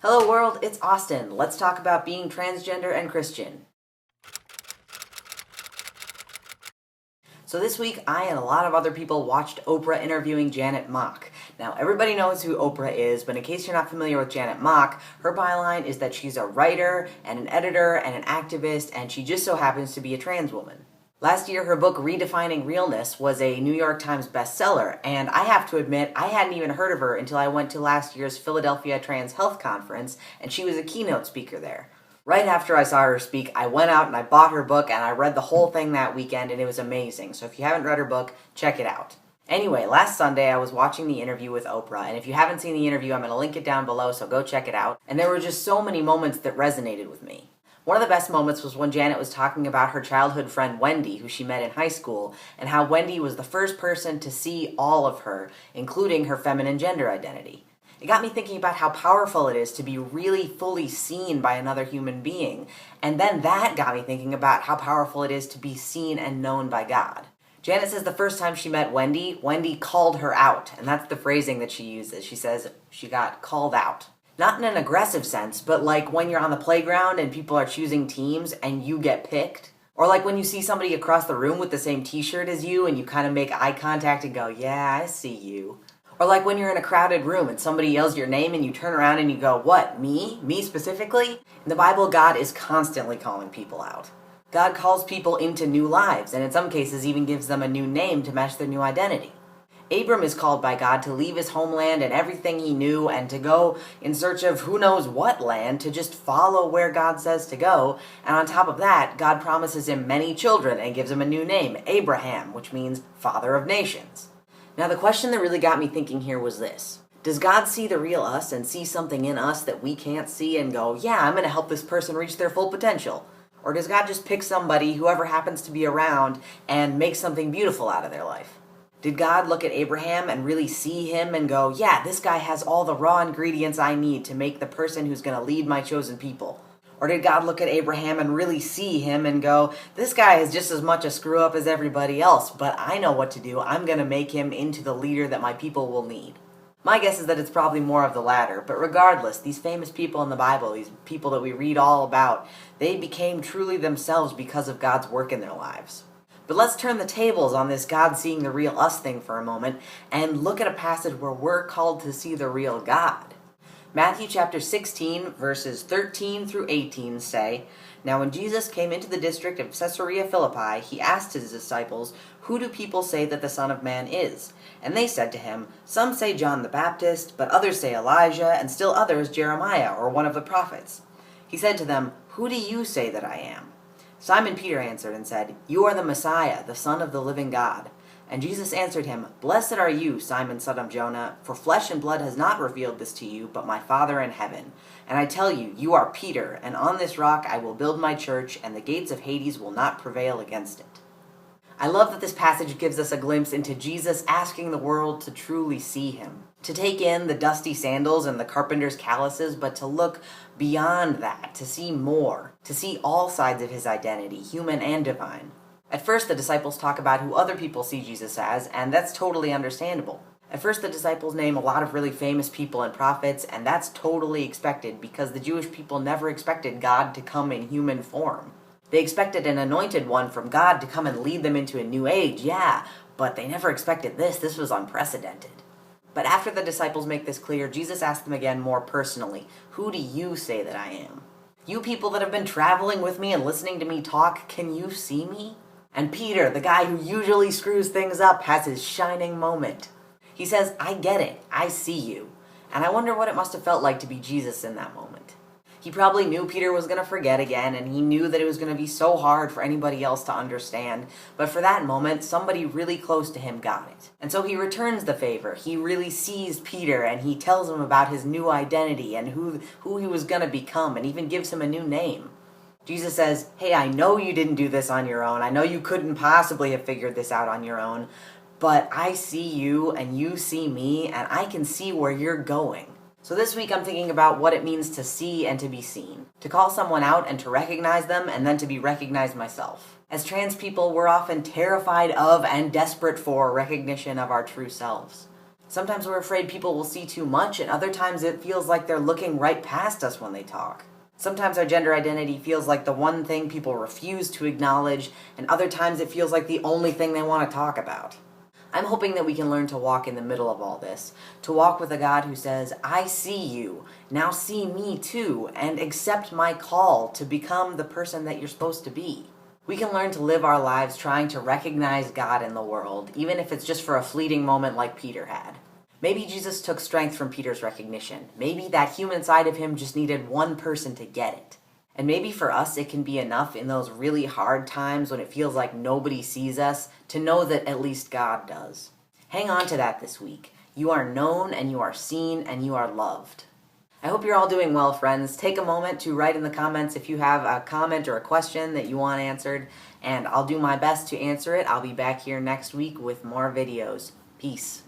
Hello world, it's Austin. Let's talk about being transgender and Christian. So this week, I and a lot of other people watched Oprah interviewing Janet Mock. Now, everybody knows who Oprah is, but in case you're not familiar with Janet Mock, her byline is that she's a writer and an editor and an activist, and she just so happens to be a trans woman. Last year, her book, Redefining Realness, was a New York Times bestseller, and I have to admit, I hadn't even heard of her until I went to last year's Philadelphia Trans Health Conference, and she was a keynote speaker there. Right after I saw her speak, I went out and I bought her book, and I read the whole thing that weekend, and it was amazing. So if you haven't read her book, check it out. Anyway, last Sunday I was watching the interview with Oprah, and if you haven't seen the interview, I'm going to link it down below, so go check it out. And there were just so many moments that resonated with me. One of the best moments was when Janet was talking about her childhood friend Wendy, who she met in high school, and how Wendy was the first person to see all of her, including her feminine gender identity. It got me thinking about how powerful it is to be really fully seen by another human being, and then that got me thinking about how powerful it is to be seen and known by God. Janet says the first time she met Wendy, Wendy called her out, and that's the phrasing that she uses. She says she got called out. Not in an aggressive sense, but like when you're on the playground and people are choosing teams and you get picked. Or like when you see somebody across the room with the same t-shirt as you and you kind of make eye contact and go, yeah, I see you. Or like when you're in a crowded room and somebody yells your name and you turn around and you go, what, me? Me specifically? In the Bible, God is constantly calling people out. God calls people into new lives and in some cases even gives them a new name to match their new identity. Abram is called by God to leave his homeland and everything he knew and to go in search of who knows what land, to just follow where God says to go. And on top of that, God promises him many children and gives him a new name, Abraham, which means father of nations. Now the question that really got me thinking here was this. Does God see the real us and see something in us that we can't see and go, yeah, I'm going to help this person reach their full potential? Or does God just pick somebody, whoever happens to be around, and make something beautiful out of their life? Did God look at Abraham and really see him and go, yeah, this guy has all the raw ingredients I need to make the person who's going to lead my chosen people? Or did God look at Abraham and really see him and go, this guy is just as much a screw up as everybody else, but I know what to do. I'm going to make him into the leader that my people will need. My guess is that it's probably more of the latter, but regardless, these famous people in the Bible, these people that we read all about, they became truly themselves because of God's work in their lives. But let's turn the tables on this God seeing the real us thing for a moment and look at a passage where we're called to see the real God. Matthew chapter 16, verses 13 through 18 say, Now when Jesus came into the district of Caesarea Philippi, he asked his disciples, Who do people say that the Son of Man is? And they said to him, Some say John the Baptist, but others say Elijah, and still others Jeremiah or one of the prophets. He said to them, Who do you say that I am? Simon Peter answered and said, You are the Messiah, the Son of the living God. And Jesus answered him, Blessed are you, Simon son of Jonah, for flesh and blood has not revealed this to you, but my Father in heaven. And I tell you, you are Peter, and on this rock I will build my church, and the gates of Hades will not prevail against it. I love that this passage gives us a glimpse into Jesus asking the world to truly see him. To take in the dusty sandals and the carpenter's calluses, but to look beyond that, to see more, to see all sides of his identity, human and divine. At first, the disciples talk about who other people see Jesus as, and that's totally understandable. At first, the disciples name a lot of really famous people and prophets, and that's totally expected because the Jewish people never expected God to come in human form. They expected an anointed one from God to come and lead them into a new age, yeah, but they never expected this. This was unprecedented. But after the disciples make this clear, Jesus asks them again more personally, Who do you say that I am? You people that have been traveling with me and listening to me talk, can you see me? And Peter, the guy who usually screws things up, has his shining moment. He says, I get it. I see you. And I wonder what it must have felt like to be Jesus in that moment. He probably knew Peter was going to forget again, and he knew that it was going to be so hard for anybody else to understand. But for that moment, somebody really close to him got it. And so he returns the favor. He really sees Peter, and he tells him about his new identity and who he was going to become, and even gives him a new name. Jesus says, hey, I know you didn't do this on your own. I know you couldn't possibly have figured this out on your own. But I see you, and you see me, and I can see where you're going. So this week I'm thinking about what it means to see and to be seen. To call someone out and to recognize them, and then to be recognized myself. As trans people, we're often terrified of and desperate for recognition of our true selves. Sometimes we're afraid people will see too much, and other times it feels like they're looking right past us when they talk. Sometimes our gender identity feels like the one thing people refuse to acknowledge, and other times it feels like the only thing they want to talk about. I'm hoping that we can learn to walk in the middle of all this, to walk with a God who says, I see you, now see me too, and accept my call to become the person that you're supposed to be. We can learn to live our lives trying to recognize God in the world, even if it's just for a fleeting moment like Peter had. Maybe Jesus took strength from Peter's recognition. Maybe that human side of him just needed one person to get it. And maybe for us it can be enough in those really hard times when it feels like nobody sees us to know that at least God does. Hang on to that this week. You are known and you are seen and you are loved. I hope you're all doing well, friends. Take a moment to write in the comments if you have a comment or a question that you want answered, and I'll do my best to answer it. I'll be back here next week with more videos. Peace.